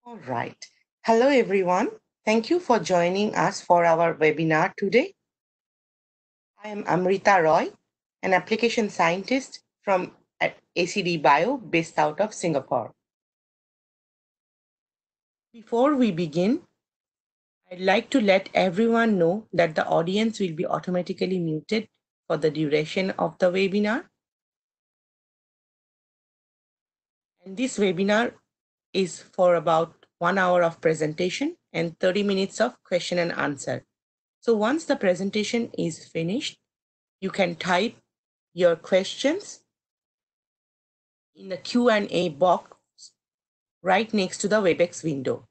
All right. Hello, everyone. Thank you for joining us for our webinar today. I am Amrita Roy, an application scientist from ACD Bio based out of Singapore. Before we begin, I'd like to let everyone know that the audience will be automatically muted for the duration of the webinar. And this webinar is for about 1 hour of presentation and 30 minutes of question and answer. So once the presentation is finished, you can type your questions in the Q&A box right next to the WebEx window.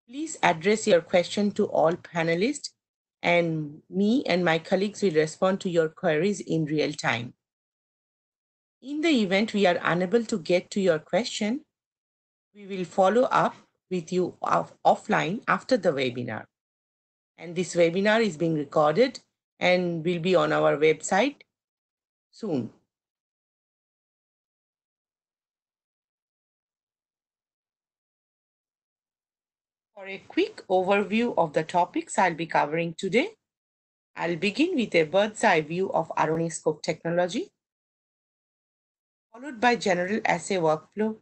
Please address your question to all panelists, and me and my colleagues will respond to your queries in real time. In the event we are unable to get to your question, we will follow up with you offline after the webinar. And this webinar is being recorded and will be on our website soon. For a quick overview of the topics I'll be covering today, I'll begin with a bird's eye view of RNAscope technology, followed by general assay workflow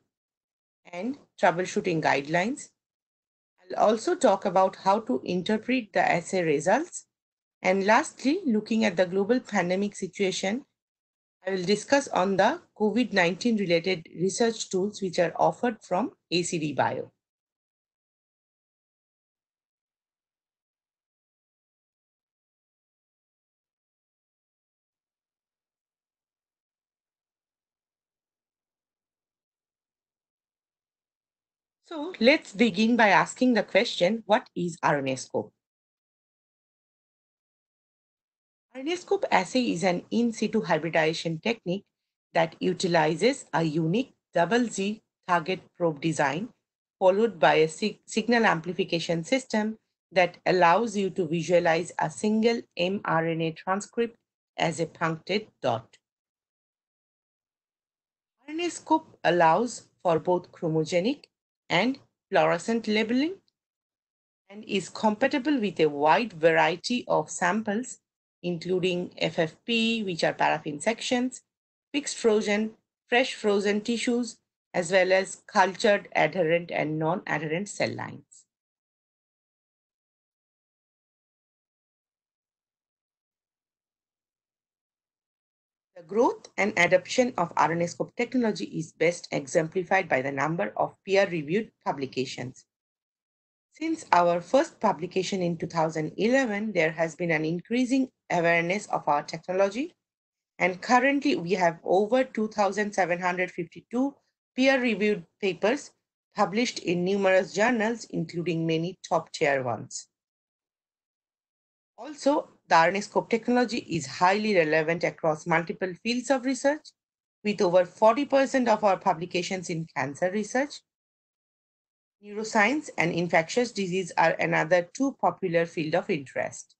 and troubleshooting guidelines. I'll also talk about how to interpret the assay results. And lastly, looking at the global pandemic situation, I will discuss on the COVID-19 related research tools which are offered from ACD Bio. So let's begin by asking the question, what is RNAscope? RNAscope assay is an in situ hybridization technique that utilizes a unique double Z target probe design followed by a signal amplification system that allows you to visualize a single mRNA transcript as a puncted dot. RNAscope allows for both chromogenic and fluorescent labeling and is compatible with a wide variety of samples, including FFP, which are paraffin sections, fixed frozen, fresh frozen tissues, as well as cultured adherent and non-adherent cell lines. The growth and adoption of RNAscope technology is best exemplified by the number of peer-reviewed publications. Since our first publication in 2011, there has been an increasing awareness of our technology, and currently we have over 2,752 peer-reviewed papers published in numerous journals, including many top-tier ones. Also, the RNAscope technology is highly relevant across multiple fields of research, with over 40% of our publications in cancer research. Neuroscience and infectious disease are another two popular fields of interest.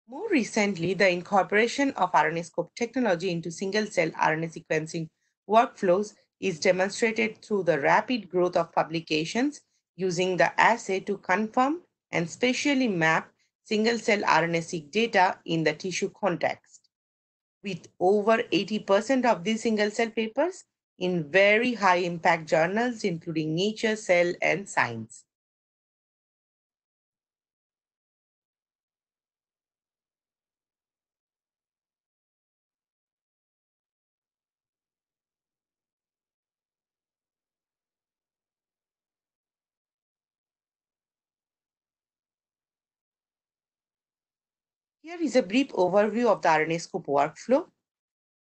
More recently, the incorporation of RNAscope technology into single-cell RNA sequencing workflows is demonstrated through the rapid growth of publications using the assay to confirm and spatially map single-cell RNA-seq data in the tissue context, with over 80% of these single-cell papers in very high-impact journals, including Nature, Cell, and Science. Here is a brief overview of the RNAscope workflow.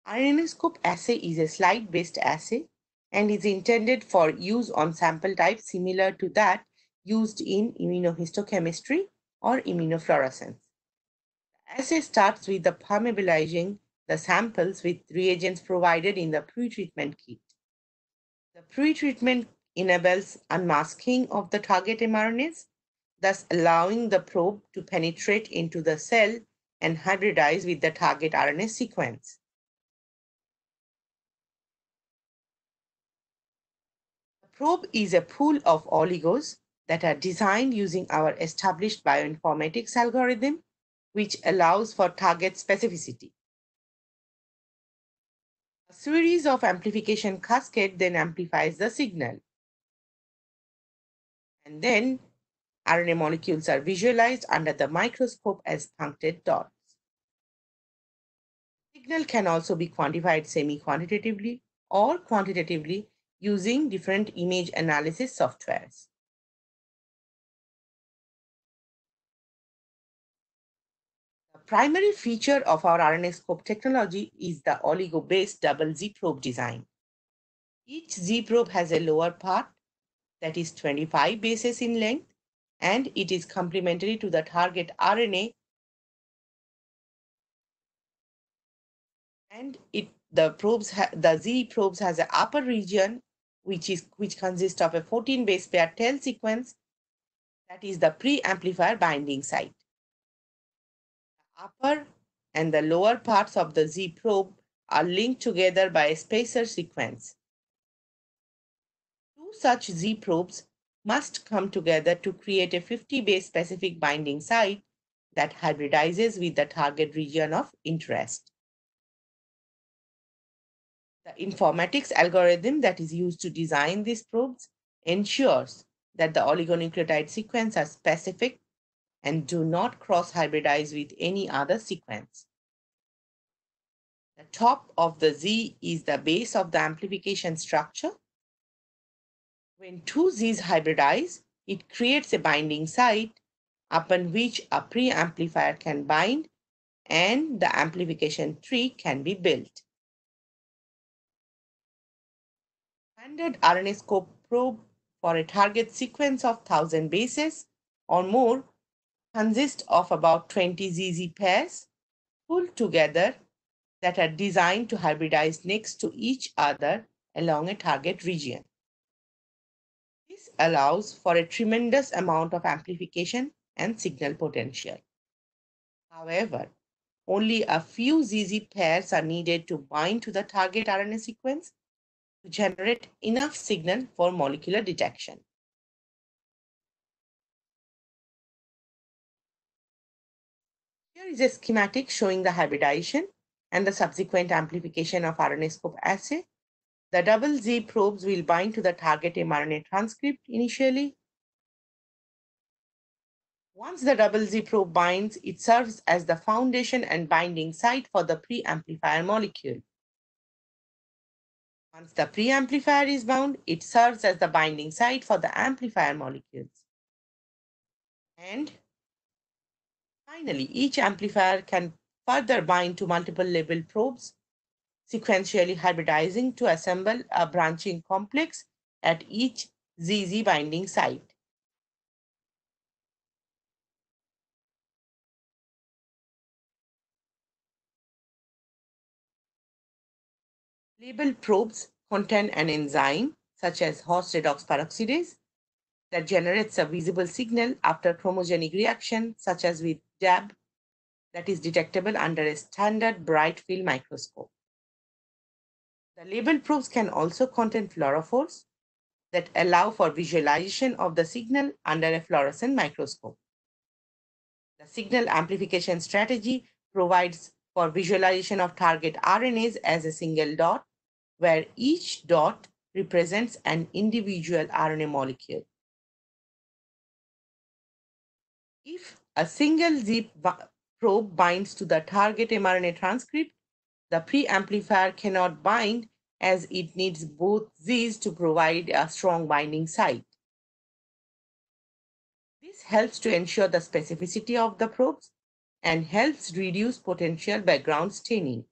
RNAscope assay is a slide-based assay and is intended for use on sample types similar to that used in immunohistochemistry or immunofluorescence. The assay starts with the permeabilizing the samples with reagents provided in the pre-treatment kit. The pre-treatment enables unmasking of the target mRNAs, thus allowing the probe to penetrate into the cell and hybridize with the target RNA sequence. probe is a pool of oligos that are designed using our established bioinformatics algorithm, which allows for target specificity. A series of amplification cascade then amplifies the signal. And then RNA molecules are visualized under the microscope as punctured dots. Signal can also be quantified semi-quantitatively or quantitatively using different image analysis softwares. The primary feature of our RNAscope technology is the oligo-based double Z probe design. Each Z probe has a lower part that is 25 bases in length, and it is complementary to the target RNA, and the Z probes has an upper region which consists of a 14 base pair tail sequence that is the pre-amplifier binding site. The upper and the lower parts of the Z probe are linked together by a spacer sequence. Two such Z probes must come together to create a 50 base specific binding site that hybridizes with the target region of interest. The informatics algorithm that is used to design these probes ensures that the oligonucleotide sequence are specific and do not cross-hybridize with any other sequence. The top of the Z is the base of the amplification structure. When two Z's hybridize, it creates a binding site upon which a preamplifier can bind and the amplification tree can be built. Standard RNAscope probe for a target sequence of 1,000 bases or more consists of about 20 ZZ pairs pulled together that are designed to hybridize next to each other along a target region. This allows for a tremendous amount of amplification and signal potential. However, only a few ZZ pairs are needed to bind to the target RNA sequence to generate enough signal for molecular detection. Here is a schematic showing the hybridization and the subsequent amplification of RNAscope assay. The double Z probes will bind to the target mRNA transcript initially. Once the double Z probe binds, it serves as the foundation and binding site for the preamplifier molecule. Once the preamplifier is bound, it serves as the binding site for the amplifier molecules. And finally, each amplifier can further bind to multiple label probes, sequentially hybridizing to assemble a branching complex at each ZZ binding site. Label probes contain an enzyme, such as Horst redox peroxidase, that generates a visible signal after chromogenic reaction, such as with DAB, that is detectable under a standard bright field microscope. The label probes can also contain fluorophores that allow for visualization of the signal under a fluorescent microscope. The signal amplification strategy provides for visualization of target RNAs as a single dot, where each dot represents an individual RNA molecule. If a single Z probe binds to the target mRNA transcript, the preamplifier cannot bind as it needs both Z's to provide a strong binding site. This helps to ensure the specificity of the probes and helps reduce potential background staining.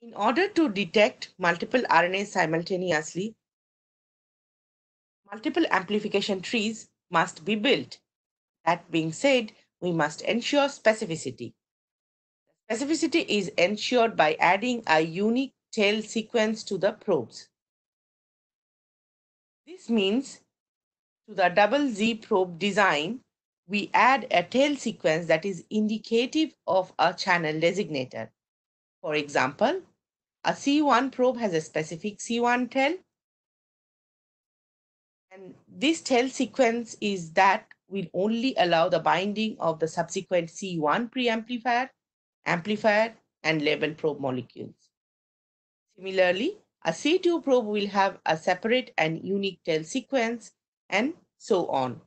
In order to detect multiple RNAs simultaneously, multiple amplification trees must be built. That being said, we must ensure specificity. Specificity is ensured by adding a unique tail sequence to the probes. This means to the double Z probe design, we add a tail sequence that is indicative of a channel designator. For example, a C1 probe has a specific C1 tail, and this tail sequence is that will only allow the binding of the subsequent C1 preamplifier, amplifier, and label probe molecules. Similarly, a C2 probe will have a separate and unique tail sequence, and so on.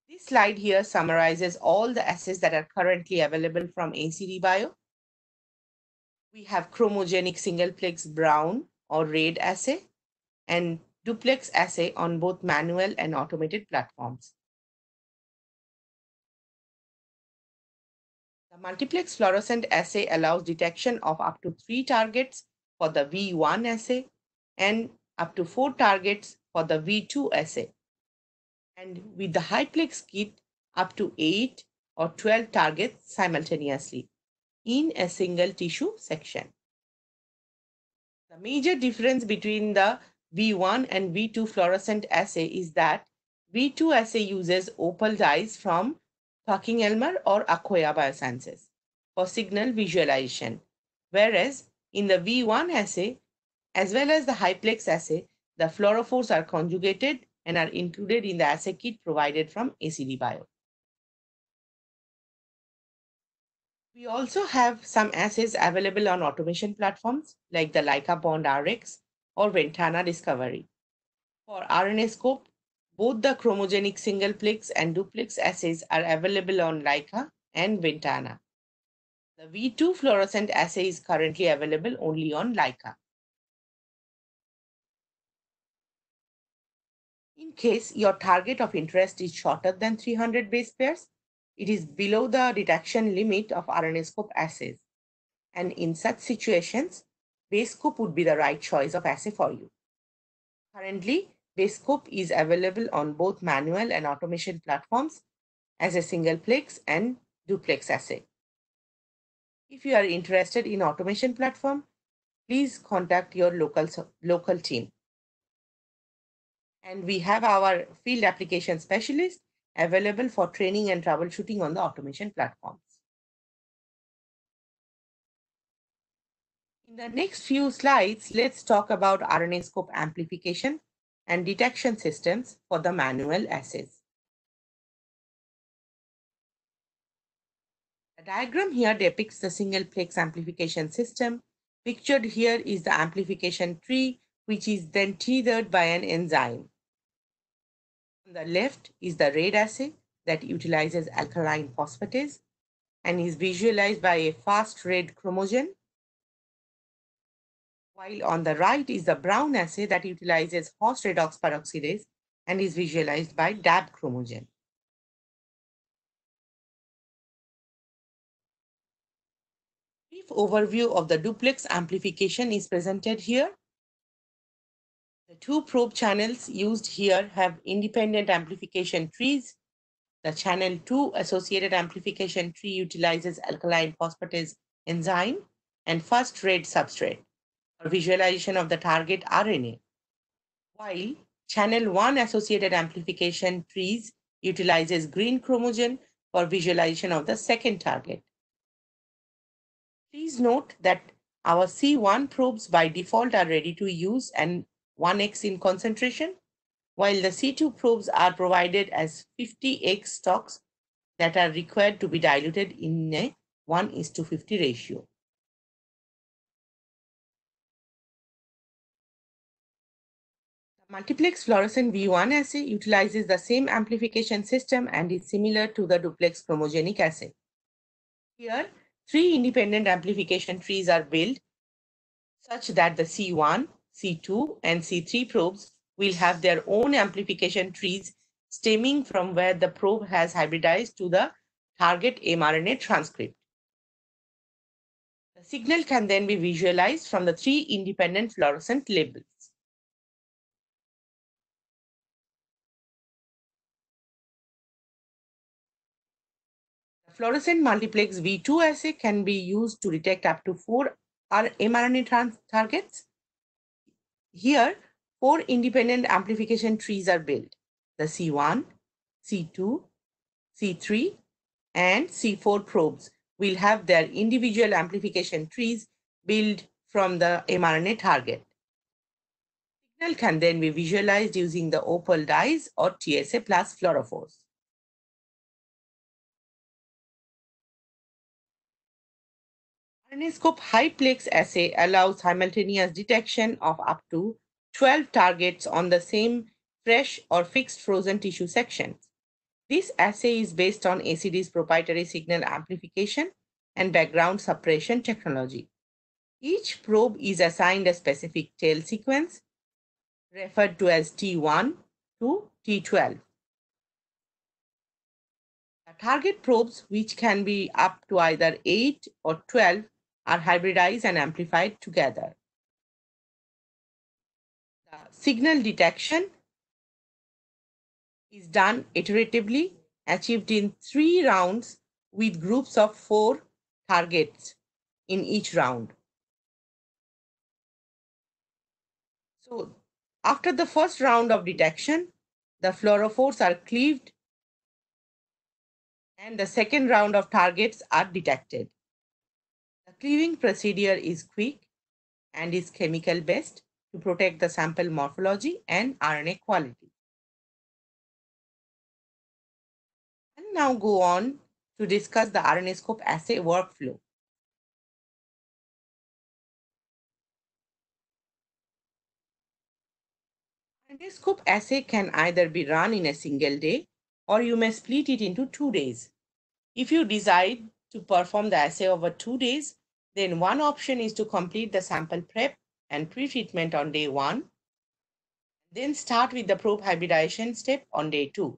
This slide here summarizes all the assays that are currently available from ACD Bio. We have chromogenic singleplex brown or red assay and duplex assay on both manual and automated platforms. The multiplex fluorescent assay allows detection of up to 3 targets for the V1 assay and up to 4 targets for the V2 assay. And with the high-plex kit, up to 8 or 12 targets simultaneously in a single tissue section. The major difference between the V1 and V2 fluorescent assay is that V2 assay uses opal dyes from PerkinElmer or Akoya Biosciences for signal visualization, whereas in the V1 assay, as well as the high-plex assay, the fluorophores are conjugated and are included in the assay kit provided from ACD Bio. We also have some assays available on automation platforms like the Leica Bond RX or Ventana Discovery. For RNAscope, both the chromogenic singleplex and duplex assays are available on Leica and Ventana. The V2 fluorescent assay is currently available only on Leica. In case your target of interest is shorter than 300 base pairs, it is below the detection limit of RNAscope assays. And in such situations, Basescope would be the right choice of assay for you. Currently, Basescope is available on both manual and automation platforms as a singleplex and duplex assay. If you are interested in automation platform, please contact your local team. And we have our field application specialist available for training and troubleshooting on the automation platforms. In the next few slides, let's talk about RNAscope amplification and detection systems for the manual assays. The diagram here depicts the singleplex amplification system. Pictured here is the amplification tree, which is then tethered by an enzyme. On the left is the red assay that utilizes alkaline phosphatase and is visualized by a fast red chromogen, while on the right is the brown assay that utilizes Host redox peroxidase and is visualized by DAB chromogen. Brief overview of the duplex amplification is presented here. The two probe channels used here have independent amplification trees. The channel 2 associated amplification tree utilizes alkaline phosphatase enzyme and fast red substrate for visualization of the target RNA, while channel 1 associated amplification trees utilizes green chromogen for visualization of the second target. Please note that our C1 probes by default are ready to use and 1x in concentration, while the C2 probes are provided as 50x stocks that are required to be diluted in a 1:50 ratio. The multiplex fluorescent V1 assay utilizes the same amplification system and is similar to the duplex chromogenic assay. Here, 3 independent amplification trees are built such that the C1, C2, and C3 probes will have their own amplification trees stemming from where the probe has hybridized to the target mRNA transcript. The signal can then be visualized from the 3 independent fluorescent labels. The fluorescent multiplex V2 assay can be used to detect up to 4 mRNA targets. Here, 4 independent amplification trees are built: the C1, C2, C3, and C4 probes will have their individual amplification trees built from the mRNA target. Signal can then be visualized using the OPAL dyes or TSA plus fluorophores. RNAscope high-plex assay allows simultaneous detection of up to 12 targets on the same fresh or fixed frozen tissue sections. This assay is based on ACD's proprietary signal amplification and background suppression technology. Each probe is assigned a specific tail sequence, referred to as T1 to T12. The target probes, which can be up to either 8 or 12, are hybridized and amplified together. The signal detection is done iteratively, achieved in 3 rounds with groups of 4 targets in each round. So, after the first round of detection, the fluorophores are cleaved and the second round of targets are detected. The cleaving procedure is quick and is chemical based to protect the sample morphology and RNA quality. And now go on to discuss the RNAscope assay workflow. RNAscope assay can either be run in a single day or you may split it into 2 days. If you decide to perform the assay over 2 days, then one option is to complete the sample prep and pre-treatment on day 1, then start with the probe hybridization step on day 2.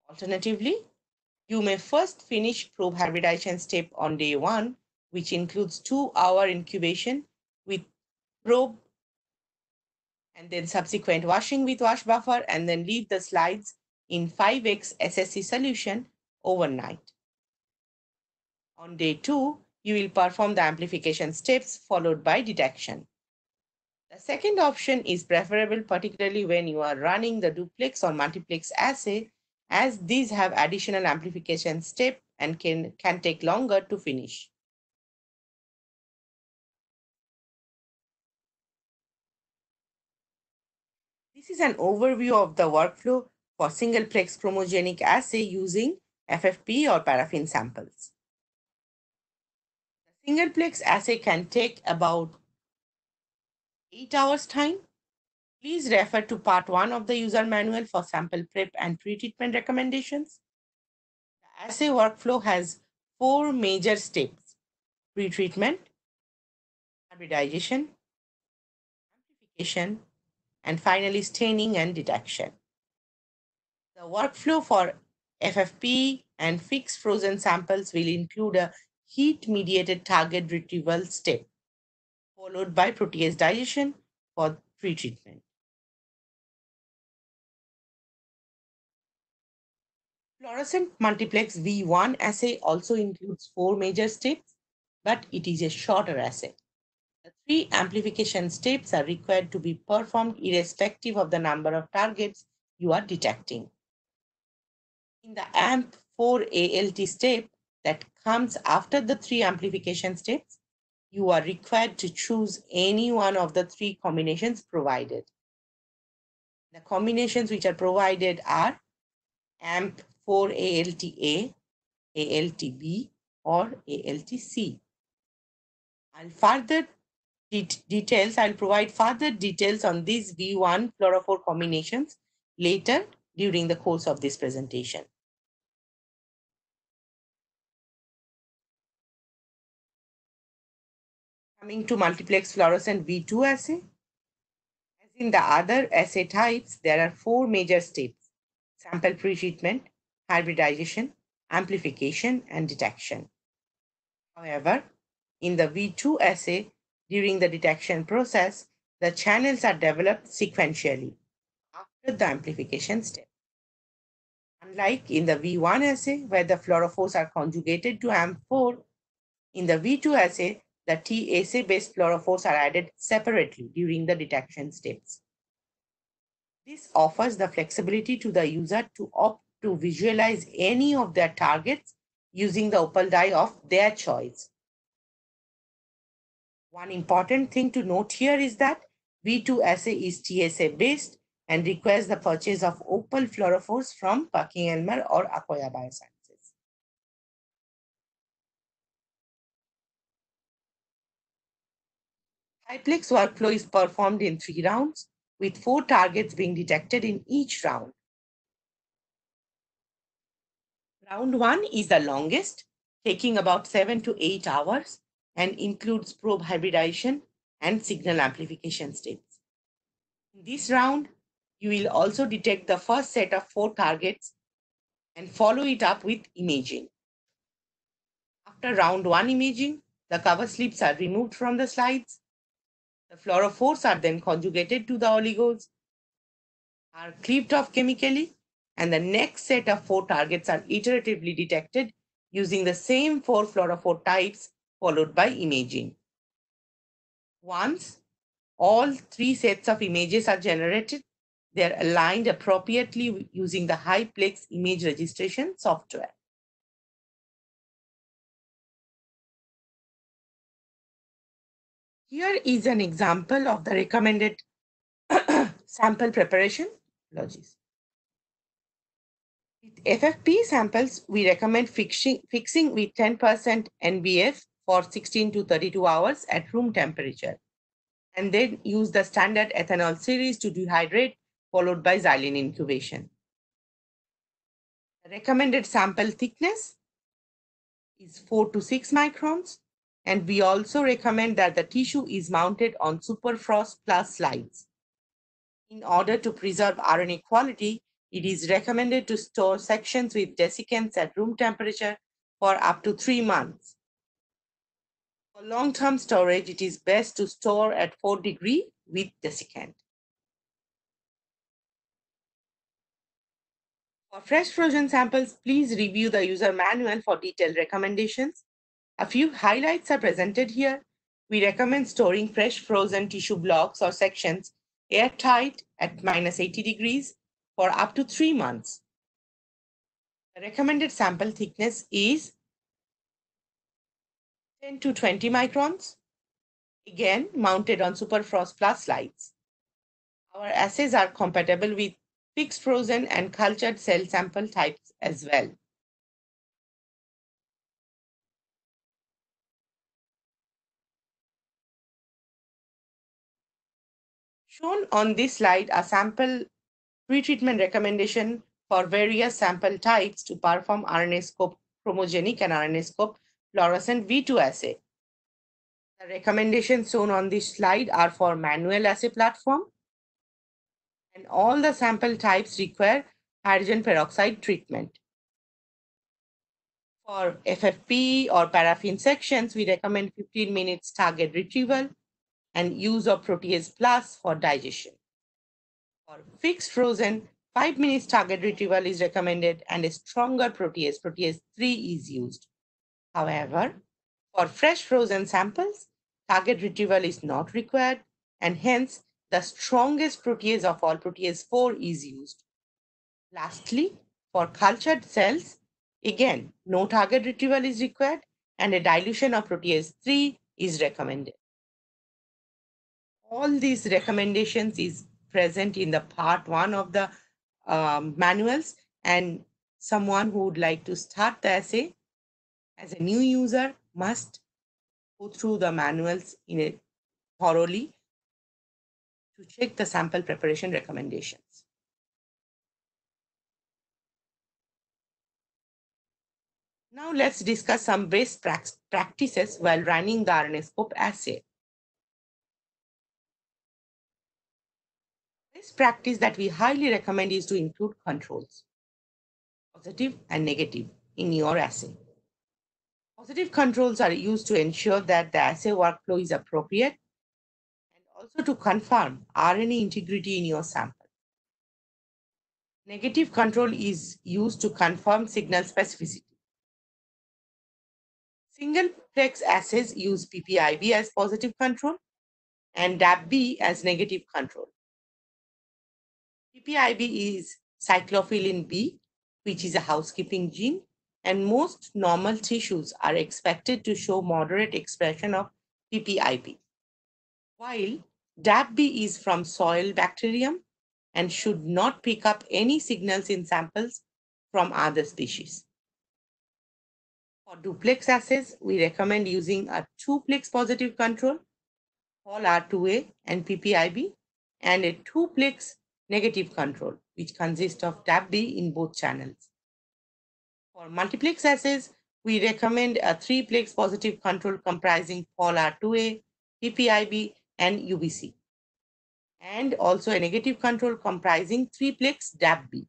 Alternatively, you may first finish probe hybridization step on day 1, which includes 2-hour incubation with probe and then subsequent washing with wash buffer, and then leave the slides in 5x SSC solution overnight. On day 2, you will perform the amplification steps followed by detection. The second option is preferable, particularly when you are running the duplex or multiplex assay, as these have additional amplification step and can take longer to finish. This is an overview of the workflow for single-plex chromogenic assay using FFP or paraffin samples. The single-plex assay can take about 8 hours time. Please refer to part 1 of the user manual for sample prep and pre-treatment recommendations. The assay workflow has 4 major steps: pre-treatment, hybridization, amplification, and finally staining and detection. The workflow for FFP and fixed frozen samples will include a heat-mediated target retrieval step, followed by protease digestion for pre-treatment. Fluorescent multiplex V1 assay also includes 4 major steps, but it is a shorter assay. The 3 amplification steps are required to be performed irrespective of the number of targets you are detecting. In the AMP4 ALT step that comes after the 3 amplification steps, you are required to choose any one of the 3 combinations provided. The combinations which are provided are AMP4 ALTA, ALTB, or ALTC. I'll provide further details on these V1 fluorophore combinations later during the course of this presentation. Coming to multiplex fluorescent V2 assay. As in the other assay types, there are 4 major steps: sample pre-treatment, hybridization, amplification, and detection. However, in the V2 assay, during the detection process, the channels are developed sequentially after the amplification step. Unlike in the V1 assay, where the fluorophores are conjugated to AMP4, in the V2 assay, the TSA-based fluorophores are added separately during the detection steps. This offers the flexibility to the user to opt to visualize any of their targets using the opal die of their choice. One important thing to note here is that V2 assay is TSA based and requires the purchase of opal fluorophores from PerkinElmer or Akoya Biosciences. Hiplex workflow is performed in 3 rounds, with 4 targets being detected in each round. Round 1 is the longest, taking about 7 to 8 hours and includes probe hybridization and signal amplification steps. In this round, you will also detect the first set of 4 targets and follow it up with imaging. After round 1 imaging, the cover slips are removed from the slides. The fluorophores are then conjugated to the oligos, are cleaved off chemically, and the next set of 4 targets are iteratively detected using the same 4 fluorophore types followed by imaging. Once all 3 sets of images are generated, they are aligned appropriately using the Hiplex image registration software. Here is an example of the recommended sample preparation. Apologies. With FFP samples, we recommend fixing with 10% NBF for 16 to 32 hours at room temperature, and then use the standard ethanol series to dehydrate, followed by xylene incubation. The recommended sample thickness is 4 to 6 microns, and we also recommend that the tissue is mounted on superfrost plus slides. In order to preserve RNA quality, it is recommended to store sections with desiccants at room temperature for up to 3 months. For long-term storage, it is best to store at 4 degrees with desiccant. For fresh frozen samples, please review the user manual for detailed recommendations. A few highlights are presented here. We recommend storing fresh frozen tissue blocks or sections airtight at -80 degrees for up to 3 months. The recommended sample thickness is 10 to 20 microns, again mounted on SuperFrost Plus slides. Our assays are compatible with fixed frozen and cultured cell sample types as well. Shown on this slide are sample pretreatment recommendation for various sample types to perform RNAscope chromogenic and RNAscope fluorescent V2 assay. The recommendations shown on this slide are for manual assay platform, and all the sample types require hydrogen peroxide treatment. For FFP or paraffin sections, we recommend 15 minutes target retrieval and use of Protease Plus for digestion. For fixed frozen, 5 minutes target retrieval is recommended and a stronger protease, Protease 3, is used. However, for fresh frozen samples, target retrieval is not required, and hence the strongest protease of all, Protease 4, is used. Lastly, for cultured cells, again, no target retrieval is required and a dilution of Protease 3 is recommended. All these recommendations is present in the part 1 of the manuals, and someone who would like to start the assay as a new user must go through the manuals thoroughly to check the sample preparation recommendations. Now let's discuss some best practices while running the RNAscope assay. Best practice that we highly recommend is to include controls, positive and negative, in your assay. Positive controls are used to ensure that the assay workflow is appropriate and also to confirm RNA integrity in your sample. Negative control is used to confirm signal specificity. Single-plex assays use PPIB as positive control and DAPB as negative control. PPIB is cyclophilin B which is a housekeeping gene, and most normal tissues are expected to show moderate expression of PPIB, while DAPB is from soil bacterium and should not pick up any signals in samples from other species. For duplex assays, we recommend using a 2-plex positive control, POL-R2A and PPIB, and a 2-plex negative control, which consists of DAPB in both channels. For multiplex assays, we recommend a 3-plex positive control comprising POL-R2A, PPIB, and UBC, and also a negative control comprising 3-plex DAPB.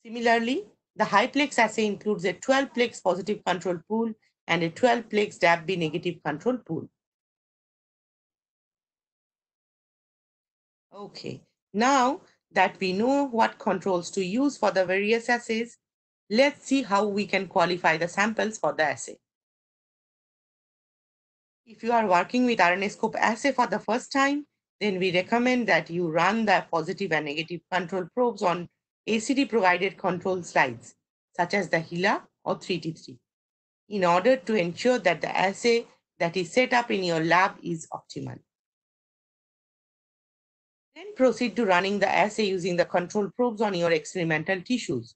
Similarly, the high-plex assay includes a 12-plex positive control pool and a 12-plex DAPB negative control pool. Okay, now that we know what controls to use for the various assays, let's see how we can qualify the samples for the assay. If you are working with RNAscope assay for the first time, then we recommend that you run the positive and negative control probes on ACD provided control slides, such as the HeLa or 3T3, in order to ensure that the assay that is set up in your lab is optimal. Then proceed to running the assay using the control probes on your experimental tissues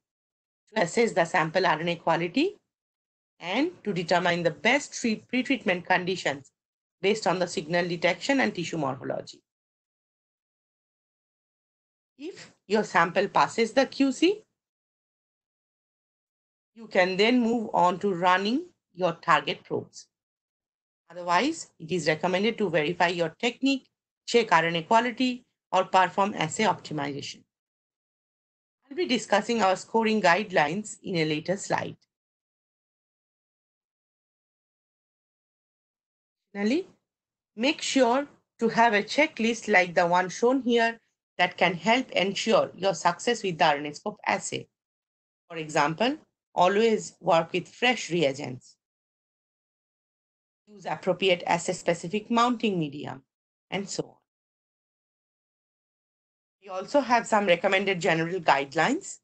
to assess the sample RNA quality and to determine the best pretreatment conditions based on the signal detection and tissue morphology. If your sample passes the QC, you can then move on to running your target probes. Otherwise, it is recommended to verify your technique, check RNA quality, or perform assay optimization. I'll be discussing our scoring guidelines in a later slide. Finally, make sure to have a checklist like the one shown here that can help ensure your success with the RNAscope assay. For example, always work with fresh reagents. Use appropriate assay-specific mounting medium, and so on. We also have some recommended general guidelines,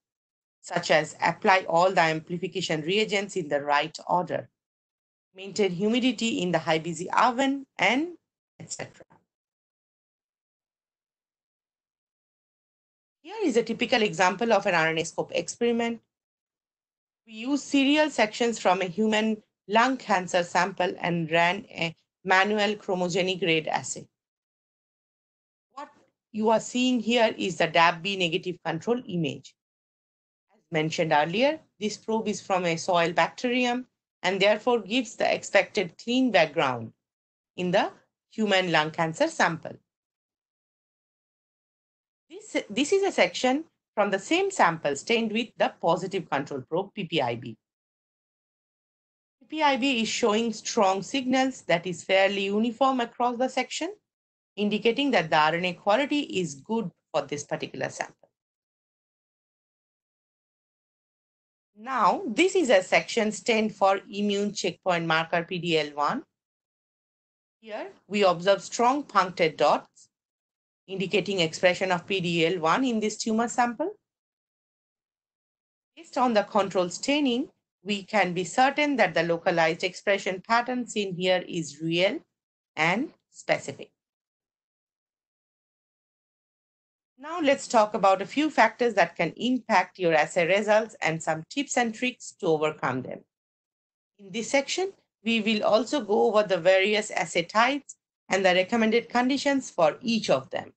such as apply all the amplification reagents in the right order, maintain humidity in the high busy oven, and etc. Here is a typical example of an RNAscope experiment. We used serial sections from a human lung cancer sample and ran a manual chromogenic grade assay. What you are seeing here is the DAPB negative control image. As mentioned earlier, this probe is from a soil bacterium and therefore gives the expected clean background in the human lung cancer sample. This is a section from the same sample stained with the positive control probe, PPIB. PPIB is showing strong signals that is fairly uniform across the section, indicating that the RNA quality is good for this particular sample. Now, this is a section stained for immune checkpoint marker PDL1. Here, we observe strong punctured dots, indicating expression of PDL1 in this tumor sample. Based on the control staining, we can be certain that the localized expression pattern seen here is real and specific. Now let's talk about a few factors that can impact your assay results and some tips and tricks to overcome them. In this section, we will also go over the various assay types and the recommended conditions for each of them.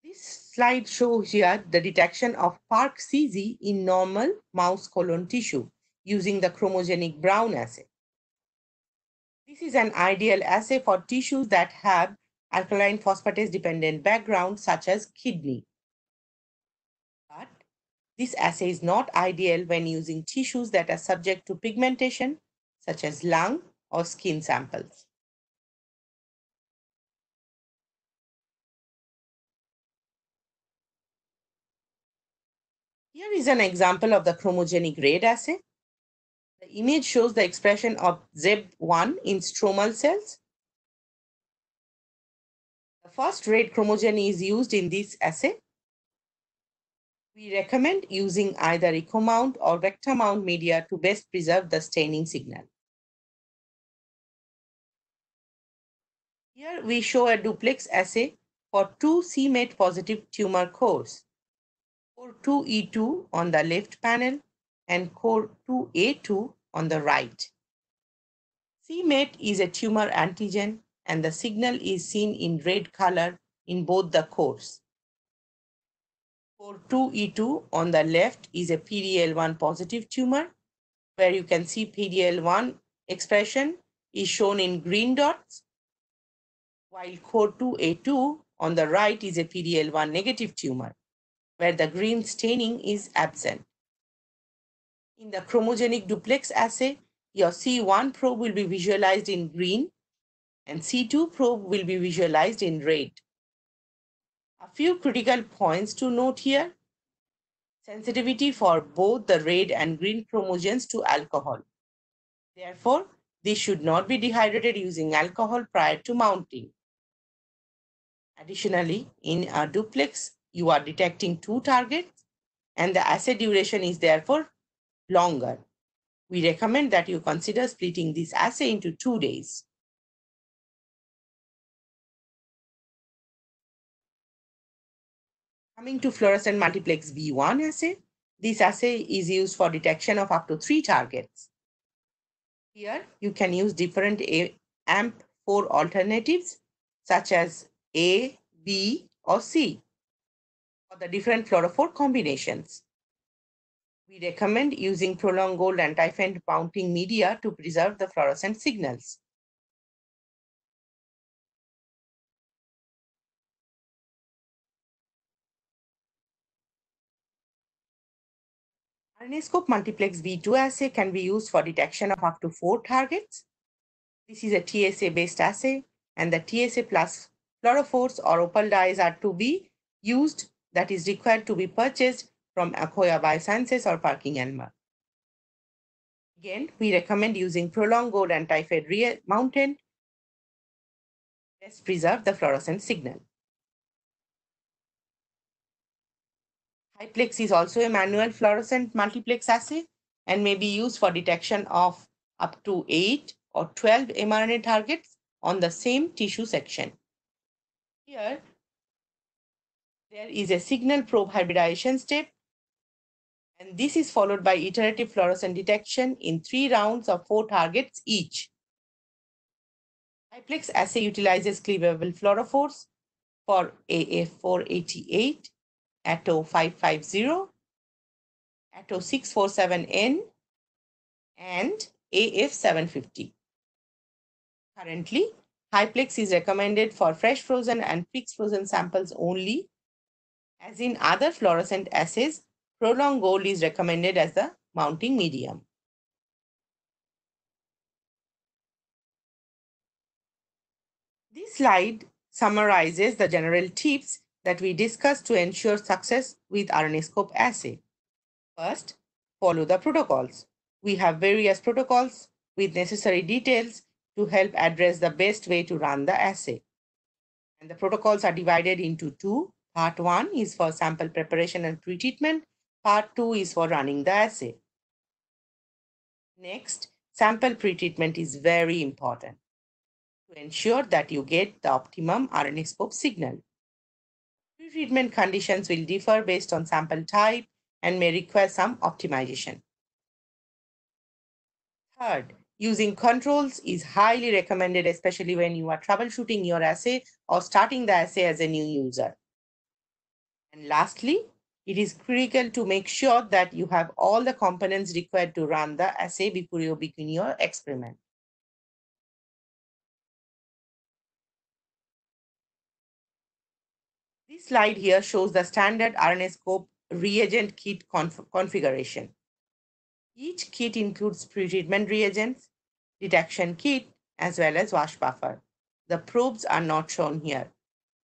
This slide shows here the detection of PARC-CZ in normal mouse colon tissue using the chromogenic Brown assay. This is an ideal assay for tissues that have alkaline phosphatase dependent background such as kidney. But this assay is not ideal when using tissues that are subject to pigmentation such as lung or skin samples. Here is an example of the chromogenic grade assay. The image shows the expression of ZEB1 in stromal cells. The first red chromogen is used in this assay. We recommend using either echo mount or vector mount media to best preserve the staining signal. Here we show a duplex assay for two c-MET positive tumor cores, core 2E2 on the left panel and core 2A2 on the right. c-MET is a tumor antigen and the signal is seen in red color in both the cores. Core 2E2 on the left is a PDL1 positive tumor, where you can see PDL1 expression is shown in green dots, while core 2A2 on the right is a PDL1 negative tumor, where the green staining is absent. In the chromogenic duplex assay, your C1 probe will be visualized in green and C2 probe will be visualized in red. A few critical points to note here. Sensitivity for both the red and green chromogens to alcohol. Therefore, they should not be dehydrated using alcohol prior to mounting. Additionally, in a duplex, you are detecting two targets and the assay duration is therefore longer. We recommend that you consider splitting this assay into 2 days. Coming to fluorescent multiplex V1 assay, this assay is used for detection of up to 3 targets. Here, you can use different AMP4 alternatives such as A, B, or C for the different fluorophore combinations. We recommend using prolonged gold anti-faint mounting media to preserve the fluorescent signals. RNAscope multiplex V2 assay can be used for detection of up to 4 targets. This is a TSA-based assay, and the TSA plus fluorophores or opal dyes are to be used, that is required to be purchased from Akoya Biosciences or PerkinElmer. Again, we recommend using prolonged gold anti-fade mountain to best preserve the fluorescent signal. Hyplex is also a manual fluorescent multiplex assay and may be used for detection of up to 8 or 12 mRNA targets on the same tissue section. Here, there is a signal probe hybridization step, and this is followed by iterative fluorescent detection in 3 rounds of 4 targets each. Hyplex assay utilizes cleavable fluorophores for AF488, ATO550, ATO647N, and AF750. Currently, Hyplex is recommended for fresh frozen and fixed frozen samples only. As in other fluorescent assays, prolonged gold is recommended as the mounting medium. This slide summarizes the general tips that we discussed to ensure success with RNAscope assay. First, follow the protocols. We have various protocols with necessary details to help address the best way to run the assay. And the protocols are divided into 2. Part 1 is for sample preparation and pretreatment. Part 2 is for running the assay. Next, sample pretreatment is very important to ensure that you get the optimum RNAscope signal. Pretreatment conditions will differ based on sample type and may require some optimization. Third, using controls is highly recommended, especially when you are troubleshooting your assay or starting the assay as a new user. And lastly, it is critical to make sure that you have all the components required to run the assay before you begin your experiment. This slide here shows the standard RNAscope reagent kit configuration. Each kit includes pretreatment reagents, detection kit, as well as wash buffer. The probes are not shown here.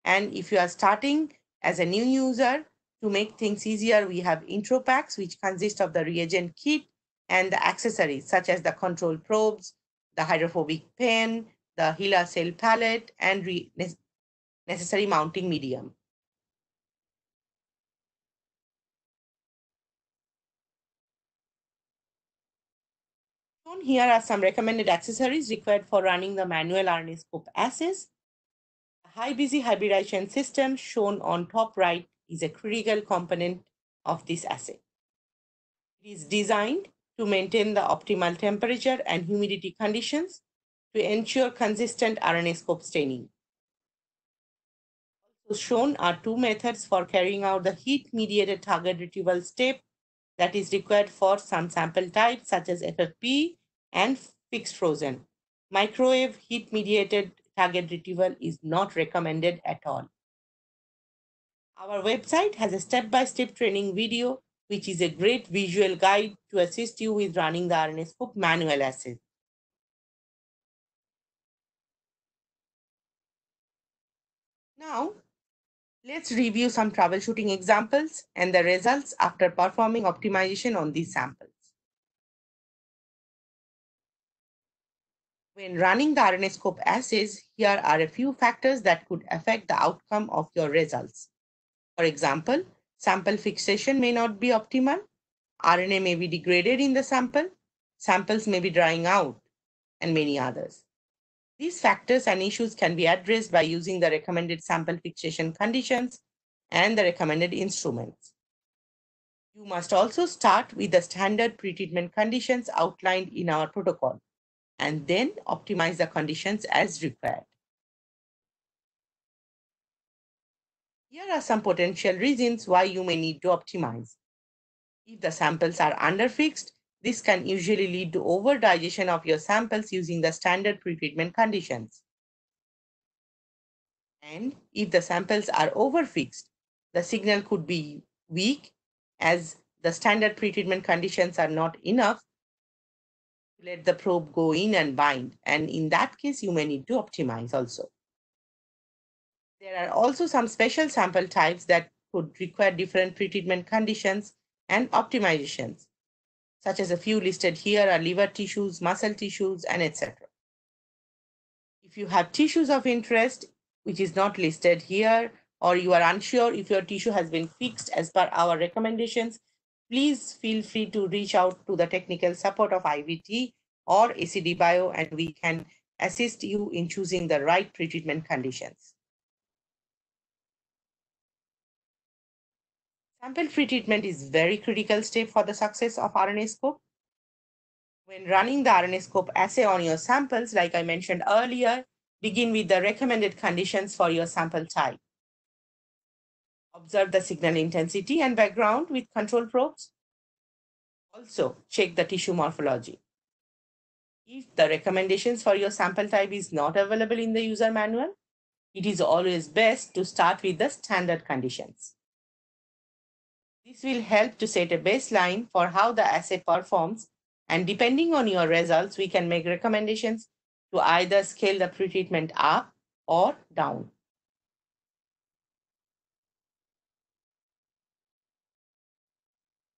And if you are starting as a new user, to make things easier, we have intro packs, which consist of the reagent kit and the accessories, such as the control probes, the hydrophobic pen, the HeLa cell palette, and necessary mounting medium. Shown here are some recommended accessories required for running the manual RNA-scope assays. The high-busy hybridization system shown on top right is a critical component of this assay. It is designed to maintain the optimal temperature and humidity conditions to ensure consistent RNA-scope staining. Also shown are two methods for carrying out the heat-mediated target retrieval step that is required for some sample types such as FFP and fixed frozen. Microwave heat-mediated target retrieval is not recommended at all. Our website has a step-by-step training video, which is a great visual guide to assist you with running the RNA-scope manual assay. Now, let's review some troubleshooting examples and the results after performing optimization on these samples. When running the RNA-scope assays, here are a few factors that could affect the outcome of your results. For example, sample fixation may not be optimal, RNA may be degraded in the sample, samples may be drying out, and many others. These factors and issues can be addressed by using the recommended sample fixation conditions and the recommended instruments. You must also start with the standard pretreatment conditions outlined in our protocol and then optimize the conditions as required. Here are some potential reasons why you may need to optimize. If the samples are underfixed, this can usually lead to over-digestion of your samples using the standard pretreatment conditions. And if the samples are overfixed, the signal could be weak as the standard pretreatment conditions are not enough to let the probe go in and bind. And in that case, you may need to optimize also. There are also some special sample types that could require different pretreatment conditions and optimizations, such as a few listed here are liver tissues, muscle tissues, and etc. If you have tissues of interest, which is not listed here, or you are unsure if your tissue has been fixed as per our recommendations, please feel free to reach out to the technical support of IVT or ACD Bio, and we can assist you in choosing the right pretreatment conditions. Sample pretreatment is very critical step for the success of RNA-scope. When running the RNA-scope assay on your samples, like I mentioned earlier, begin with the recommended conditions for your sample type. Observe the signal intensity and background with control probes. Also, check the tissue morphology. If the recommendations for your sample type is not available in the user manual, it is always best to start with the standard conditions. This will help to set a baseline for how the assay performs, and depending on your results, we can make recommendations to either scale the pretreatment up or down.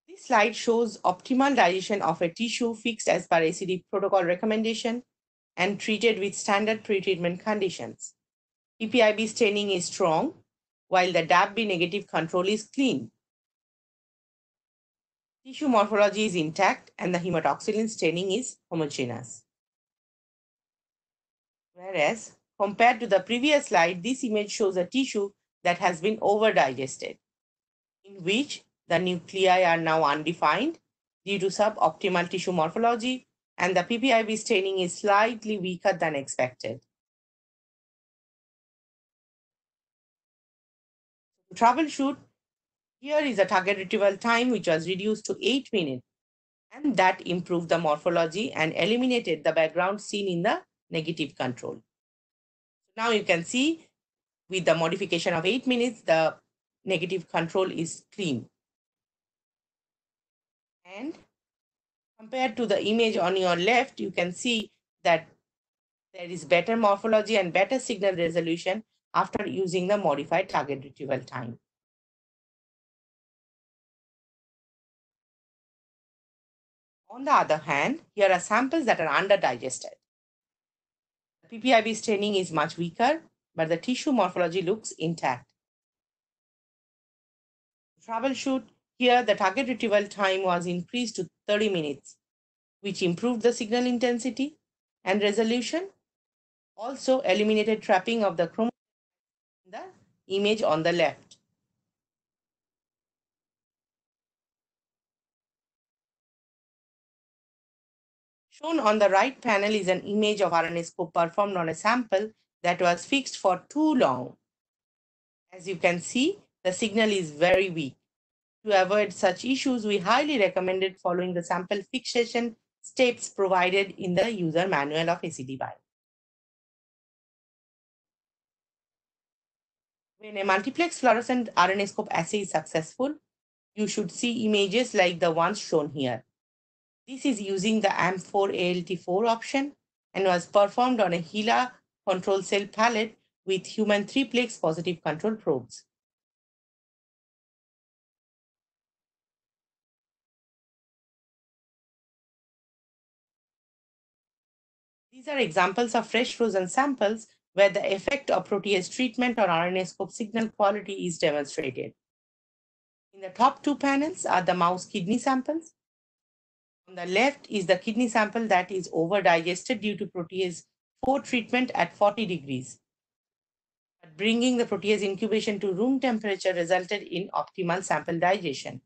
This slide shows optimal digestion of a tissue fixed as per ACD protocol recommendation and treated with standard pretreatment conditions. PPIB staining is strong, while the DAPB negative control is clean. Tissue morphology is intact and the hematoxylin staining is homogeneous. Whereas, compared to the previous slide, this image shows a tissue that has been over-digested, in which the nuclei are now undefined due to suboptimal tissue morphology, and the PPIB staining is slightly weaker than expected. To troubleshoot, here is a target retrieval time which was reduced to 8 minutes, and that improved the morphology and eliminated the background seen in the negative control. Now you can see with the modification of 8 minutes, the negative control is clean. And compared to the image on your left, you can see that there is better morphology and better signal resolution after using the modified target retrieval time. On the other hand, here are samples that are under-digested. The PPIB staining is much weaker but the tissue morphology looks intact. Troubleshoot, here the target retrieval time was increased to 30 minutes, which improved the signal intensity and resolution, also eliminated trapping of the chromosome in the image on the left. Shown on the right panel is an image of RNA-scope performed on a sample that was fixed for too long. As you can see, the signal is very weak. To avoid such issues, we highly recommended following the sample fixation steps provided in the user manual of ACD-BIO. When a multiplex fluorescent RNA-scope assay is successful, you should see images like the ones shown here. This is using the AMP4-ALT4 option and was performed on a HeLa control cell palette with human 3-plex positive control probes. These are examples of fresh frozen samples where the effect of protease treatment on RNA-scope signal quality is demonstrated. In the top two panels are the mouse kidney samples. On the left is the kidney sample that is over-digested due to protease 4 treatment at 40 degrees. But bringing the protease incubation to room temperature resulted in optimal sample digestion.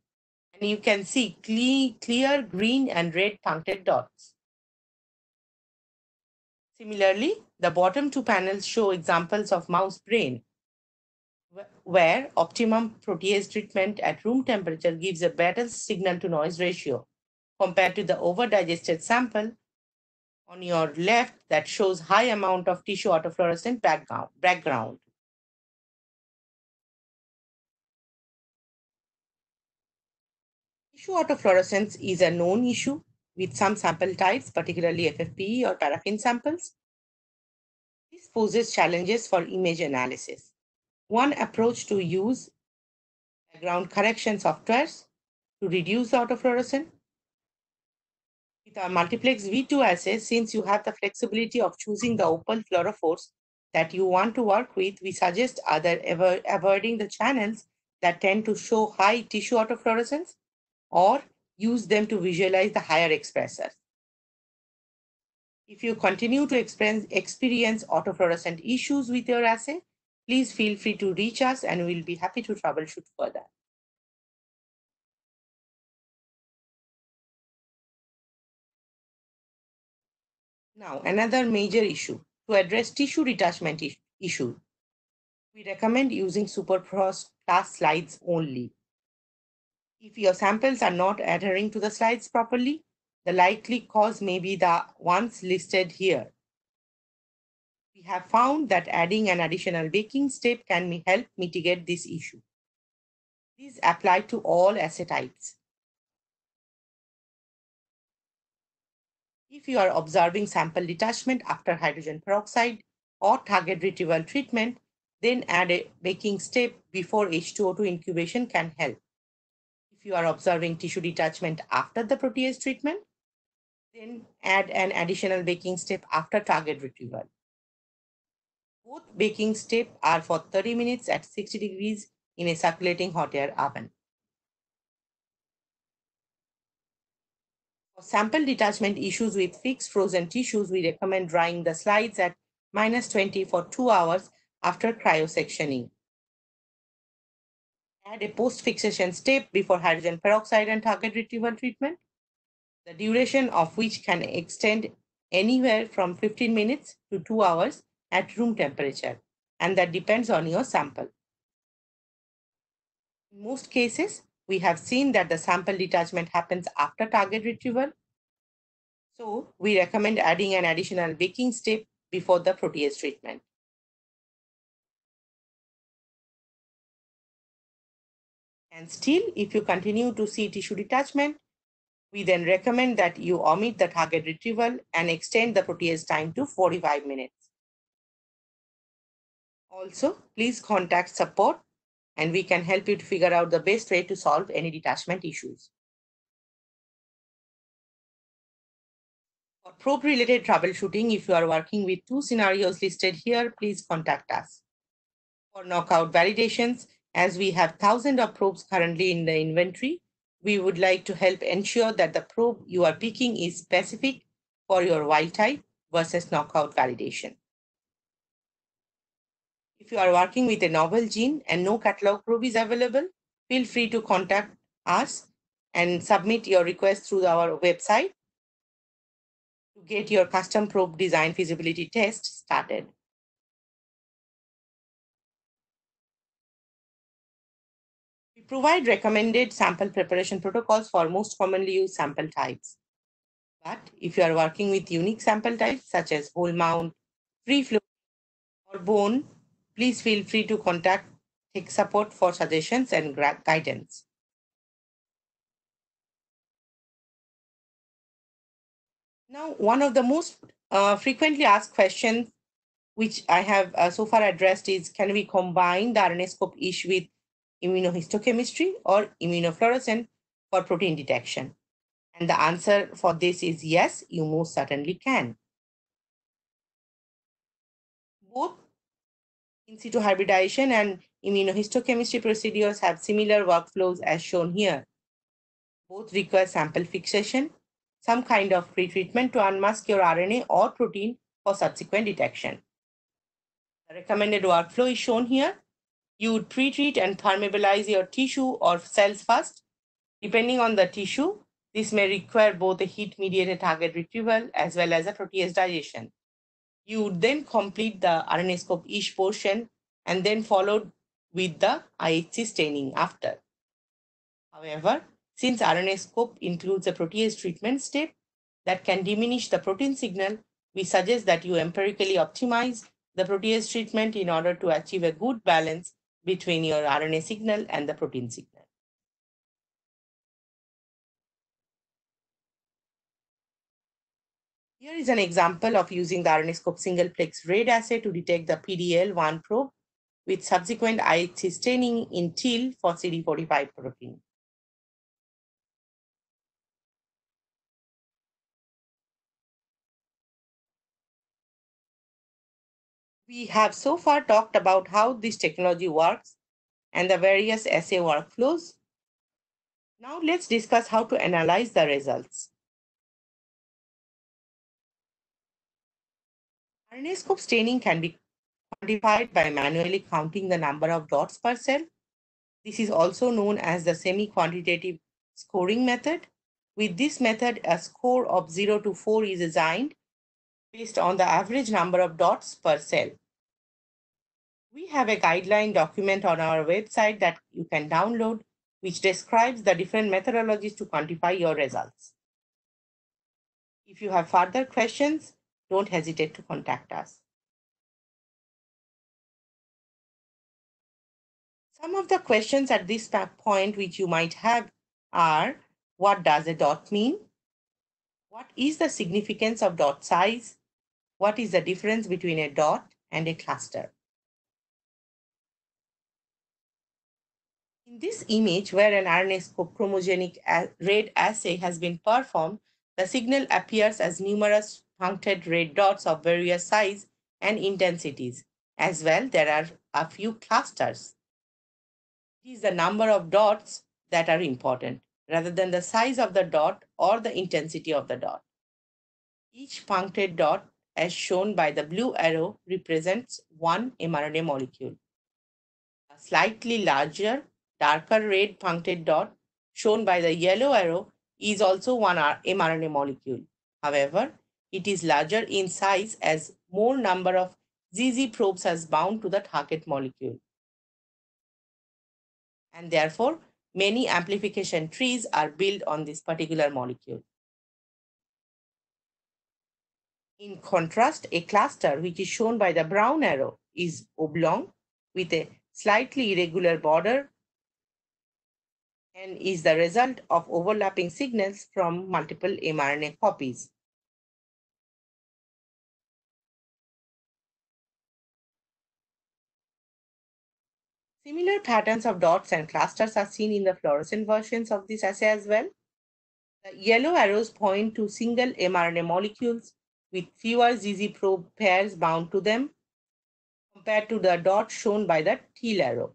And you can see clear green and red puncted dots. Similarly, the bottom two panels show examples of mouse brain, where optimum protease treatment at room temperature gives a better signal to noise ratio compared to the over-digested sample on your left that shows high amount of tissue autofluorescent background. Tissue autofluorescence is a known issue with some sample types, particularly FFPE or paraffin samples. This poses challenges for image analysis. One approach to use background correction softwares to reduce the autofluorescence. With our multiplex V2 assay, since you have the flexibility of choosing the open fluorophores that you want to work with, we suggest either avoiding the channels that tend to show high tissue autofluorescence or use them to visualize the higher expressors. If you continue to experience autofluorescent issues with your assay, please feel free to reach us and we'll be happy to troubleshoot further. Now, another major issue. To address tissue detachment issue, we recommend using SuperFrost Plus slides only. If your samples are not adhering to the slides properly, the likely cause may be the ones listed here. We have found that adding an additional baking step can help mitigate this issue. These apply to all assay types. If you are observing sample detachment after hydrogen peroxide or target retrieval treatment, then add a baking step before H2O2 incubation can help. If you are observing tissue detachment after the protease treatment, then add an additional baking step after target retrieval. Both baking steps are for 30 minutes at 60 degrees in a circulating hot air oven. For sample detachment issues with fixed frozen tissues, we recommend drying the slides at -20 for 2 hours after cryosectioning. Add a post-fixation step before hydrogen peroxide and target retrieval treatment, the duration of which can extend anywhere from 15 minutes to 2 hours at room temperature, and that depends on your sample. In most cases, we have seen that the sample detachment happens after target retrieval. So we recommend adding an additional baking step before the protease treatment. And still, if you continue to see tissue detachment, we then recommend that you omit the target retrieval and extend the protease time to 45 minutes. Also, please contact support and we can help you to figure out the best way to solve any detachment issues. For probe-related troubleshooting, if you are working with two scenarios listed here, please contact us. For knockout validations, as we have thousands of probes currently in the inventory, we would like to help ensure that the probe you are picking is specific for your wild type versus knockout validation. If you are working with a novel gene and no catalog probe is available, feel free to contact us and submit your request through our website to get your custom probe design feasibility test started. We provide recommended sample preparation protocols for most commonly used sample types. But if you are working with unique sample types such as whole mount, free flow, or bone, please feel free to contact tech support for suggestions and guidance. Now, one of the most frequently asked questions which I have so far addressed is, can we combine the RNAscope-ish with immunohistochemistry or immunofluorescence for protein detection? And the answer for this is yes, you most certainly can. Both in situ hybridization and immunohistochemistry procedures have similar workflows as shown here. Both require sample fixation, some kind of pretreatment to unmask your RNA or protein for subsequent detection. The recommended workflow is shown here. You would pre-treat and thermobilize your tissue or cells first. Depending on the tissue, this may require both a heat-mediated target retrieval as well as a protease digestion. You would then complete the RNAscope-ish portion and then followed with the IHC staining after. However, since RNAscope includes a protease treatment step that can diminish the protein signal, we suggest that you empirically optimize the protease treatment in order to achieve a good balance between your RNA signal and the protein signal. Here is an example of using the RNAscope singleplex RAID assay to detect the PDL1 probe with subsequent IHC staining in TIL for CD45 protein. We have so far talked about how this technology works and the various assay workflows. Now let's discuss how to analyze the results. RNAscope staining can be quantified by manually counting the number of dots per cell. This is also known as the semi-quantitative scoring method. With this method, a score of 0 to 4 is assigned based on the average number of dots per cell. We have a guideline document on our website that you can download, which describes the different methodologies to quantify your results. If you have further questions, don't hesitate to contact us. Some of the questions at this point which you might have are, what does a dot mean? What is the significance of dot size? What is the difference between a dot and a cluster? In this image, where an RNAscope chromogenic RAID assay has been performed, the signal appears as numerous punctured red dots of various size and intensities. As well, there are a few clusters. It is the number of dots that are important, rather than the size of the dot or the intensity of the dot. Each punctured dot, as shown by the blue arrow, represents one mRNA molecule. A slightly larger, darker red punctured dot, shown by the yellow arrow, is also one mRNA molecule. However, it is larger in size as more number of ZZ probes has bound to the target molecule. And therefore, many amplification trees are built on this particular molecule. In contrast, a cluster, which is shown by the brown arrow, is oblong with a slightly irregular border and is the result of overlapping signals from multiple mRNA copies. Similar patterns of dots and clusters are seen in the fluorescent versions of this assay as well. The yellow arrows point to single mRNA molecules, with fewer ZZ probe pairs bound to them compared to the dot shown by the teal arrow.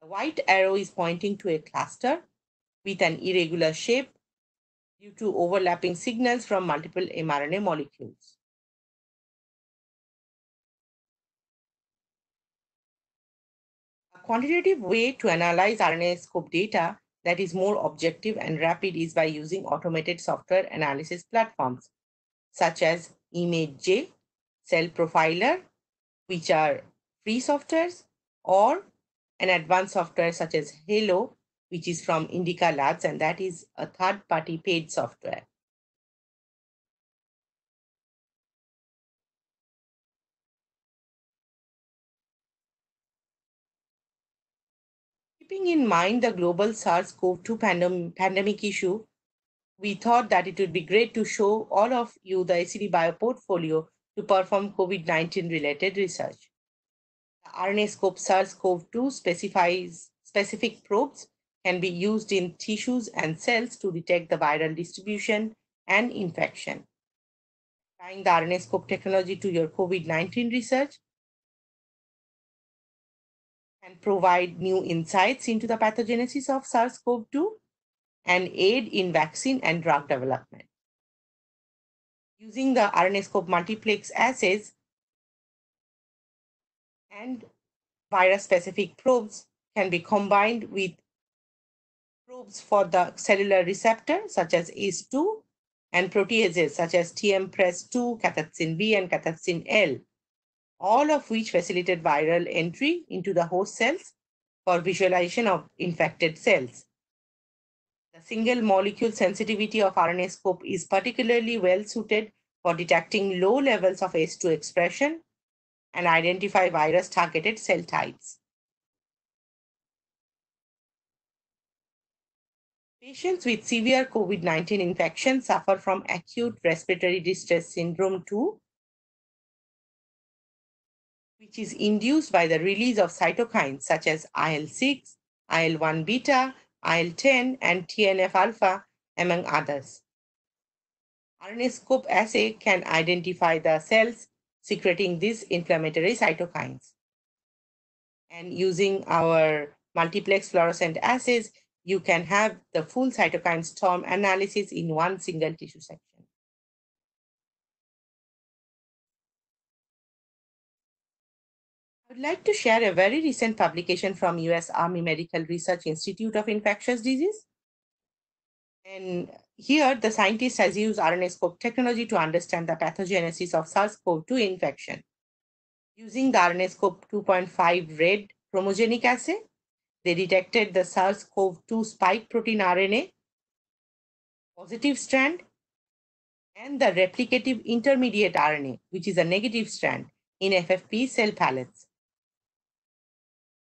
The white arrow is pointing to a cluster with an irregular shape due to overlapping signals from multiple mRNA molecules. A quantitative way to analyze RNA-seq data that is more objective and rapid is by using automated software analysis platforms such as ImageJ, Cell Profiler, which are free softwares, or an advanced software such as Halo, which is from Indica Labs, and that is a third-party paid software. Keeping in mind the global SARS-CoV-2 pandemic issue, we thought that it would be great to show all of you the ACD Bio portfolio to perform COVID-19 related research. The RNAscope SARS-CoV-2 specific probes can be used in tissues and cells to detect the viral distribution and infection. Applying the RNAscope technology to your COVID-19 research can provide new insights into the pathogenesis of SARS-CoV-2 and aid in vaccine and drug development. Using the RNAscope multiplex assays and virus-specific probes can be combined with probes for the cellular receptor such as ACE2 and proteases such as TMPRESS2, cathepsin B, and cathepsin L, all of which facilitate viral entry into the host cells for visualization of infected cells. The single molecule sensitivity of RNAscope is particularly well suited for detecting low levels of ACE2 expression and identify virus-targeted cell types. Patients with severe COVID-19 infection suffer from acute respiratory distress syndrome 2, which is induced by the release of cytokines such as IL-6, IL-1 beta, IL-10, and TNF alpha, among others. RNAscope assay can identify the cells secreting these inflammatory cytokines. And using our multiplex fluorescent assays, you can have the full cytokine storm analysis in one single tissue section. I would like to share a very recent publication from US Army Medical Research Institute of Infectious Disease. And here, the scientist has used RNAscope technology to understand the pathogenesis of SARS-CoV-2 infection. Using the RNAscope 2.5 red chromogenic assay, they detected the SARS-CoV-2 spike protein RNA, positive strand, and the replicative intermediate RNA, which is a negative strand, in FFP cell pallets.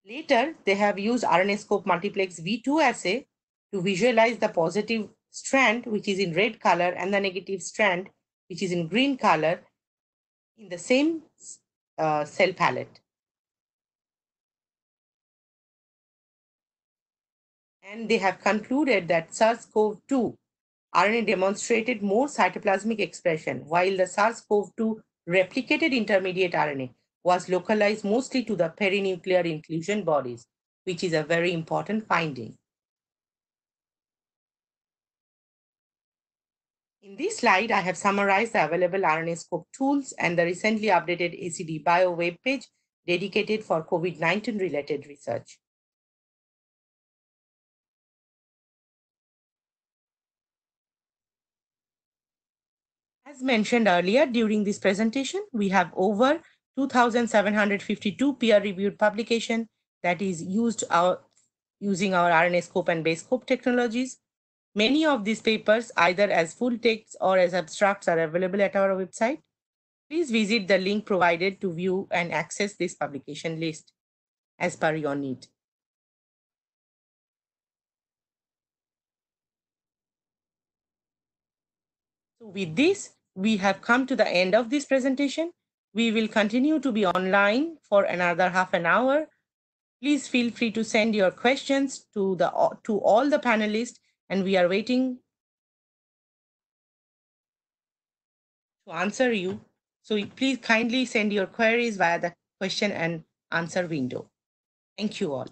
Later, they have used RNAscope multiplex V2 assay to visualize the positive strand, which is in red color, and the negative strand, which is in green color, in the same cell palette. And they have concluded that SARS-CoV-2 RNA demonstrated more cytoplasmic expression, while the SARS-CoV-2 replicated intermediate RNA was localized mostly to the perinuclear inclusion bodies, which is a very important finding. In this slide, I have summarized the available RNAscope tools and the recently updated ACD Bio webpage dedicated for COVID-19 related research. As mentioned earlier, during this presentation, we have over 2,752 peer-reviewed publications that is using our RNAscope and Basescope technologies. Many of these papers, either as full text or as abstracts, are available at our website. Please visit the link provided to view and access this publication list as per your need. So with this, we have come to the end of this presentation. We will continue to be online for another half an hour. Please feel free to send your questions to all the panelists, and we are waiting to answer you. So please kindly send your queries via the question and answer window. Thank you all.